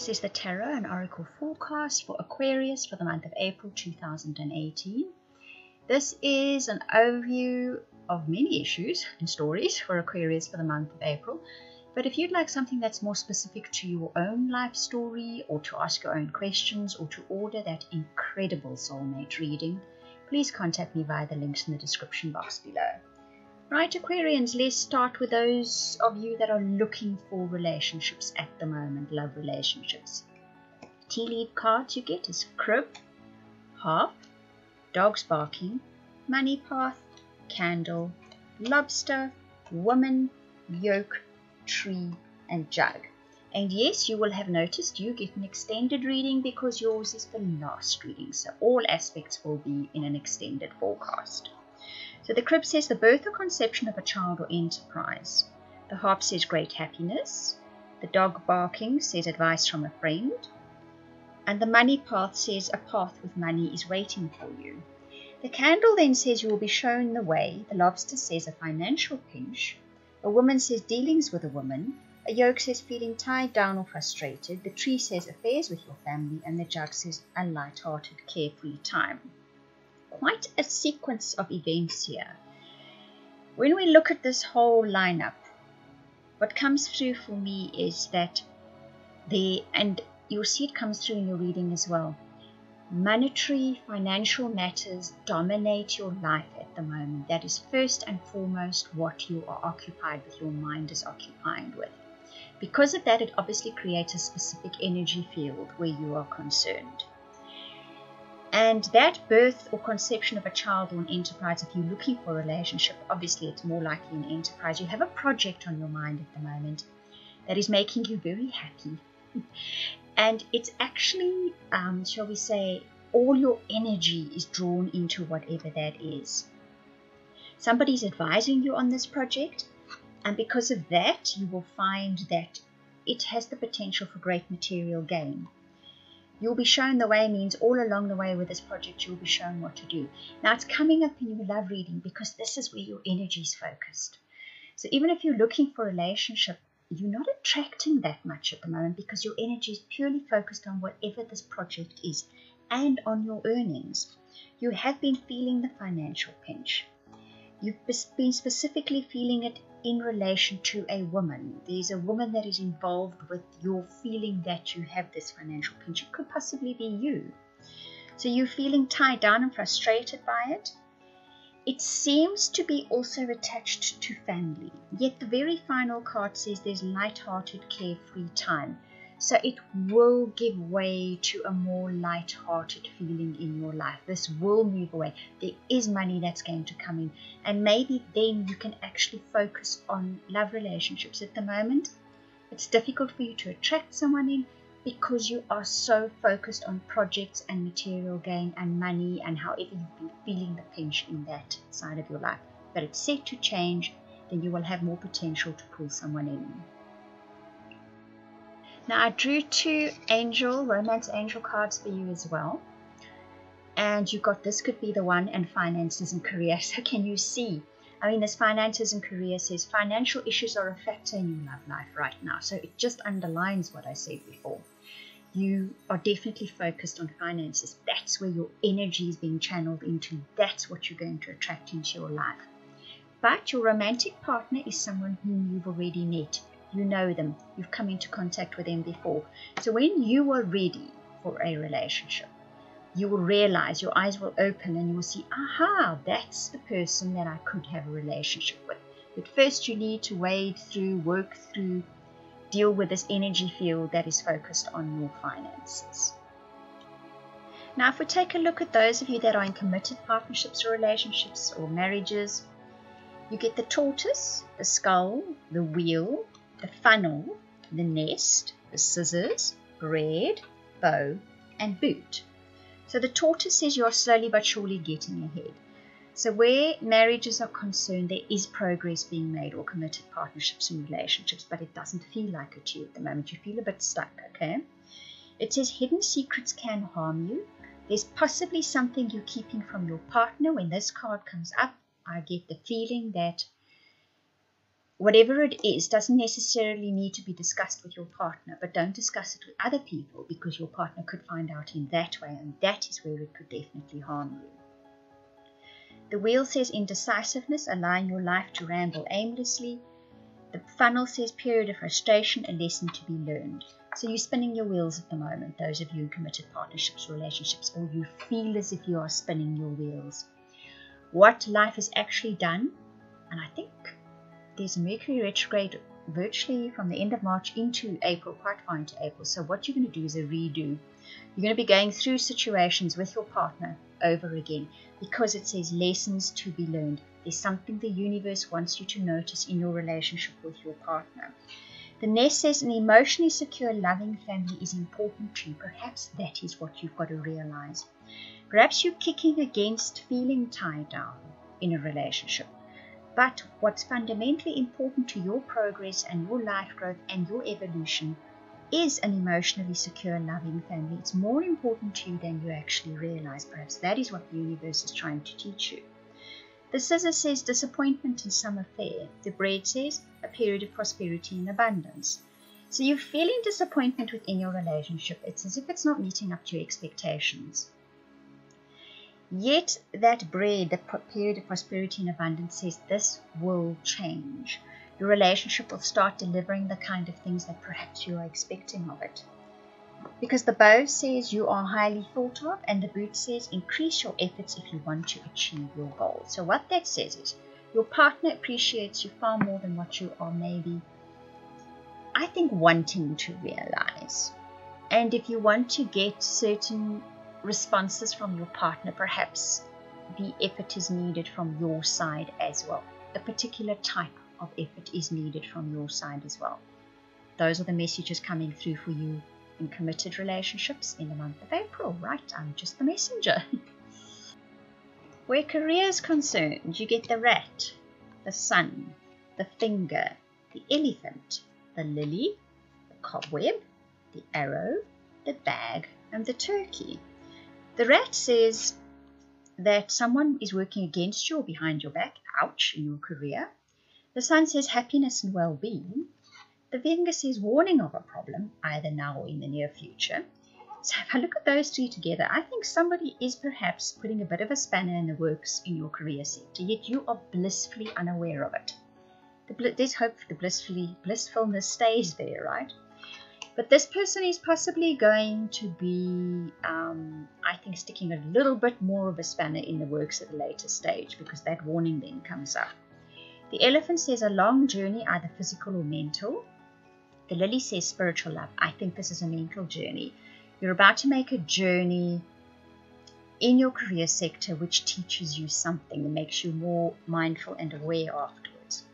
This is the Tarot and Oracle forecast for Aquarius for the month of April 2018. This is an overview of many issues and stories for Aquarius for the month of April. But if you'd like something that's more specific to your own life story, or to ask your own questions, or to order that incredible soulmate reading, please contact me via the links in the description box below. Right, Aquarians, let's start with those of you that are looking for relationships at the moment, love relationships. Tea leaf cards you get is crib, harp, dogs barking, money path, candle, lobster, woman, yoke, tree, and jug. And yes, you will have noticed you get an extended reading because yours is the last reading, so all aspects will be in an extended forecast. So the crib says the birth or conception of a child or enterprise. The harp says great happiness. The dog barking says advice from a friend. And the money path says a path with money is waiting for you. The candle then says you will be shown the way. The lobster says a financial pinch. A woman says dealings with a woman. A yoke says feeling tied down or frustrated. The tree says affairs with your family. And the jug says a light-hearted, carefree time. Quite a sequence of events here. When we look at this whole lineup, what comes through for me is that and you'll see it comes through in your reading as well, monetary, financial matters dominate your life at the moment. That is first and foremost what you are occupied with, your mind is occupied with. Because of that, it obviously creates a specific energy field where you are concerned. And that birth or conception of a child or an enterprise, if you're looking for a relationship, obviously it's more likely an enterprise. You have a project on your mind at the moment that is making you very happy. And it's actually, shall we say, all your energy is drawn into whatever that is. Somebody's advising you on this project, and because of that, you will find that it has the potential for great material gain. You'll be shown the way means all along the way with this project, you'll be shown what to do. Now, it's coming up in your love reading because this is where your energy is focused. So even if you're looking for a relationship, you're not attracting that much at the moment because your energy is purely focused on whatever this project is and on your earnings. You have been feeling the financial pinch. You've been specifically feeling it in relation to a woman. There's a woman that is involved with your feeling that you have this financial pinch. It could possibly be you. So you're feeling tied down and frustrated by it. It seems to be also attached to family. Yet the very final card says there's light-hearted, carefree time. So it will give way to a more light-hearted feeling in your life. This will move away. There is money that's going to come in. And maybe then you can actually focus on love relationships. At the moment, it's difficult for you to attract someone in because you are so focused on projects and material gain and money and however you've been feeling the pinch in that side of your life. But it's set to change. Then you will have more potential to pull someone in. Now, I drew two romance angel cards for you as well. And you got this could be the one, and finances and career. So can you see? I mean, this finances and career says financial issues are a factor in your love life right now. So it just underlines what I said before. You are definitely focused on finances. That's where your energy is being channeled into. That's what you're going to attract into your life. But your romantic partner is someone whom you've already met. You know them. You've come into contact with them before. So when you are ready for a relationship, you will realize, your eyes will open and you will see, aha, that's the person that I could have a relationship with. But first you need to wade through, work through, deal with this energy field that is focused on your finances. Now, if we take a look at those of you that are in committed partnerships or relationships or marriages, you get the tortoise, the skull, the wheel, the funnel, the nest, the scissors, bread, bow, and boot. So the tortoise says you are slowly but surely getting ahead. So where marriages are concerned, there is progress being made, or committed partnerships and relationships, but it doesn't feel like it to you at the moment. You feel a bit stuck, okay? It says hidden secrets can harm you. There's possibly something you're keeping from your partner. When this card comes up, I get the feeling that whatever it is doesn't necessarily need to be discussed with your partner, but don't discuss it with other people because your partner could find out in that way, and that is where it could definitely harm you. The wheel says indecisiveness, allowing your life to ramble aimlessly. The funnel says period of frustration, a lesson to be learned. So you're spinning your wheels at the moment, those of you in committed partnerships, relationships, or you feel as if you are spinning your wheels. What life has actually done, and I think there's a Mercury retrograde virtually from the end of March into April, quite far into April. So what you're going to do is a redo. You're going to be going through situations with your partner over again because it says lessons to be learned. There's something the universe wants you to notice in your relationship with your partner. The nest says an emotionally secure, loving family is important to you. Perhaps that is what you've got to realize. Perhaps you're kicking against feeling tied down in a relationship. But what's fundamentally important to your progress and your life growth and your evolution is an emotionally secure, loving family. It's more important to you than you actually realize. Perhaps that is what the universe is trying to teach you. The scissor says disappointment in some affair. The bread says a period of prosperity and abundance. So you're feeling disappointment within your relationship. It's as if it's not meeting up to your expectations. Yet that bread, the period of prosperity and abundance, says this will change. Your relationship will start delivering the kind of things that perhaps you are expecting of it. Because the bow says you are highly thought of, and the boot says increase your efforts if you want to achieve your goal. So what that says is your partner appreciates you far more than what you are maybe, I think, wanting to realize. And if you want to get certain responses from your partner, perhaps the effort is needed from your side as well. A particular type of effort is needed from your side as well. Those are the messages coming through for you in committed relationships in the month of April, right? I'm just the messenger. Where career is concerned, you get the rat, the sun, the finger, the elephant, the lily, the cobweb, the arrow, the bag, and the turkey. The rat says that someone is working against you or behind your back, ouch, in your career. The sun says happiness and well-being. The finger says warning of a problem, either now or in the near future. So if I look at those three together, I think somebody is perhaps putting a bit of a spanner in the works in your career sector, yet you are blissfully unaware of it. There's hope for the blissfulness stays there, right? But this person is possibly going to be, I think, sticking a little bit more of a spanner in the works at a later stage, because that warning then comes up. The elephant says a long journey, either physical or mental. The lily says spiritual love. I think this is a mental journey. You're about to make a journey in your career sector which teaches you something and makes you more mindful and aware afterwards.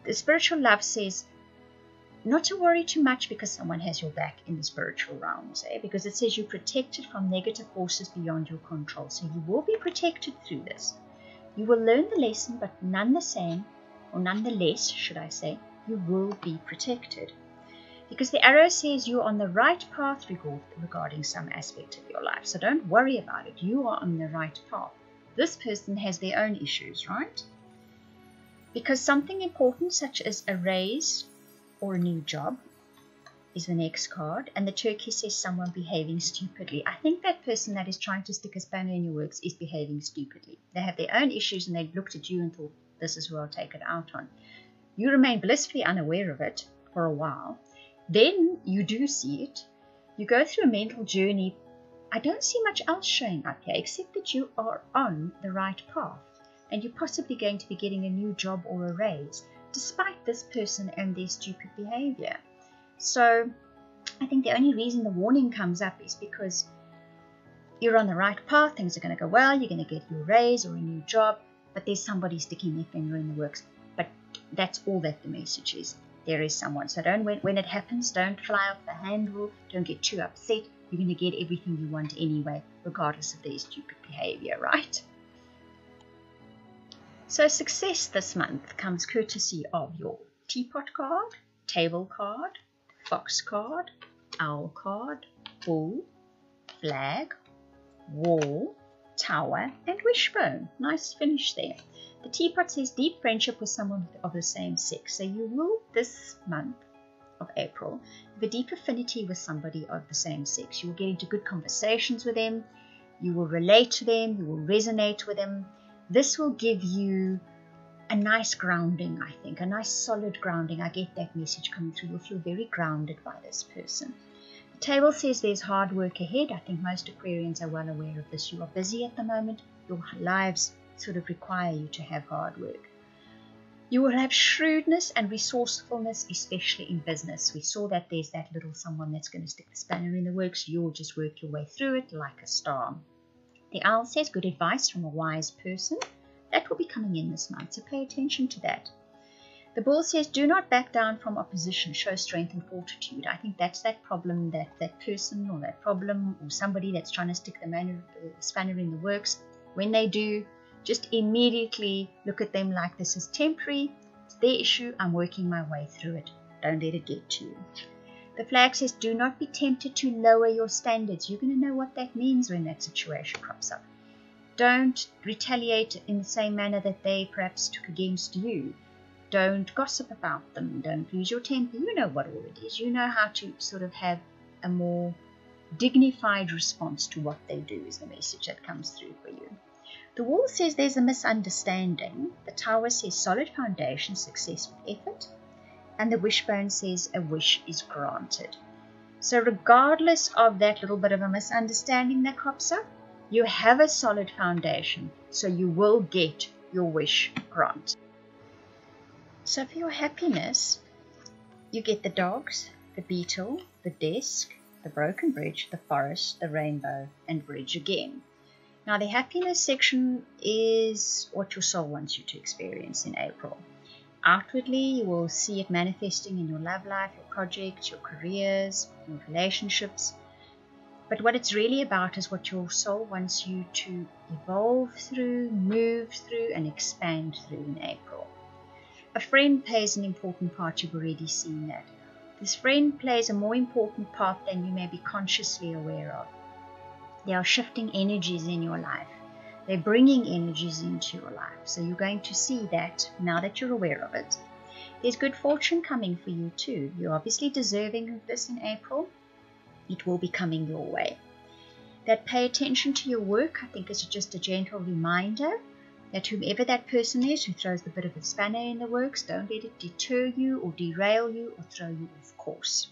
The spiritual love says not to worry too much because someone has your back in the spiritual realms, because it says you're protected from negative forces beyond your control. So you will be protected through this. You will learn the lesson, but nonetheless, should I say, you will be protected. Because the arrow says you're on the right path regarding some aspect of your life. So don't worry about it. You are on the right path. This person has their own issues, right? Because something important such as a raise or a new job is the next card. And the turkey says someone behaving stupidly. I think that person that is trying to stick a spanner in your works is behaving stupidly. They have their own issues and they looked at you and thought, this is who I'll take it out on. You remain blissfully unaware of it for a while. Then you do see it. You go through a mental journey. I don't see much else showing up here except that you are on the right path. And you're possibly going to be getting a new job or a raise, despite this person and their stupid behavior. So I think the only reason the warning comes up is because you're on the right path. Things are going to go well. You're going to get your raise or a new job. But there's somebody sticking their finger in the works. But that's all that the message is. There is someone. So when it happens, don't fly off the handle. Don't get too upset. You're going to get everything you want anyway, regardless of their stupid behavior, right? So success this month comes courtesy of your teapot card, table card, fox card, owl card, bull, flag, wall, tower, and wishbone. Nice finish there. The teapot says deep friendship with someone of the same sex. So you will, this month of April, have a deep affinity with somebody of the same sex. You will get into good conversations with them. You will relate to them. You will resonate with them. This will give you a nice grounding, I think, a nice solid grounding. I get that message coming through. You'll feel very grounded by this person. The table says there's hard work ahead. I think most Aquarians are well aware of this. You are busy at the moment. Your lives sort of require you to have hard work. You will have shrewdness and resourcefulness, especially in business. We saw that there's that little someone that's going to stick the spanner in the works. You'll just work your way through it like a star. The owl says good advice from a wise person. That will be coming in this month, so pay attention to that. The bull says, do not back down from opposition, show strength and fortitude. I think that's that problem, that person or that problem or somebody that's trying to stick the spanner in the works. When they do, just immediately look at them like this is temporary. It's their issue. I'm working my way through it. Don't let it get to you. The flag says, do not be tempted to lower your standards. You're going to know what that means when that situation crops up. Don't retaliate in the same manner that they perhaps took against you. Don't gossip about them. Don't lose your temper. You know what all it is. You know how to sort of have a more dignified response to what they do is the message that comes through for you. The wall says there's a misunderstanding. The tower says solid foundation, success with effort. And the wishbone says a wish is granted. So regardless of that little bit of a misunderstanding that crops up, you have a solid foundation, so you will get your wish granted. So for your happiness, you get the dogs, the beetle, the desk, the broken bridge, the forest, the rainbow, and bridge again. Now the happiness section is what your soul wants you to experience in April. Outwardly, you will see it manifesting in your love life, your projects, your careers, your relationships. But what it's really about is what your soul wants you to evolve through, move through, and expand through in April. A friend plays an important part. You've already seen that. This friend plays a more important part than you may be consciously aware of. They are shifting energies in your life. They're bringing energies into your life. So you're going to see that now that you're aware of it. There's good fortune coming for you too. You're obviously deserving of this in April. It will be coming your way. That pay attention to your work, I think, is just a gentle reminder that whomever that person is who throws the bit of a spanner in the works, don't let it deter you or derail you or throw you off course.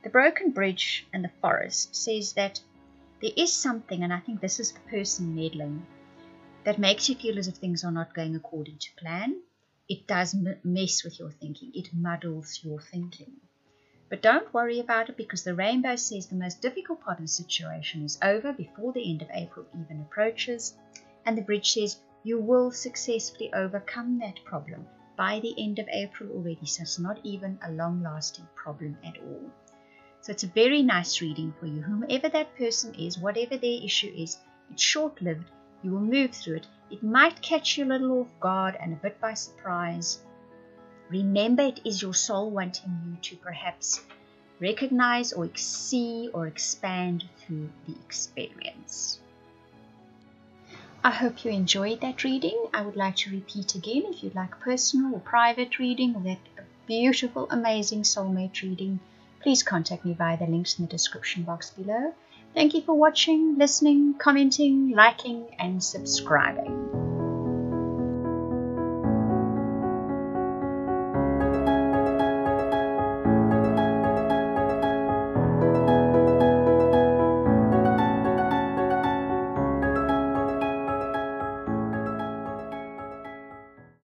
The broken bridge and the forest says that there is something, and I think this is the person meddling, that makes you feel as if things are not going according to plan. It does mess with your thinking. It muddles your thinking. But don't worry about it, because the rainbow says the most difficult part of the situation is over before the end of April even approaches. And the bridge says you will successfully overcome that problem by the end of April already. So it's not even a long-lasting problem at all. So it's a very nice reading for you. Whomever that person is, whatever their issue is, it's short-lived. You will move through it. It might catch you a little off guard and a bit by surprise. Remember, it is your soul wanting you to perhaps recognize or see or expand through the experience. I hope you enjoyed that reading. I would like to repeat again, if you'd like personal or private reading, or that beautiful, amazing soulmate reading, please contact me via the links in the description box below. Thank you for watching, listening, commenting, liking, and subscribing.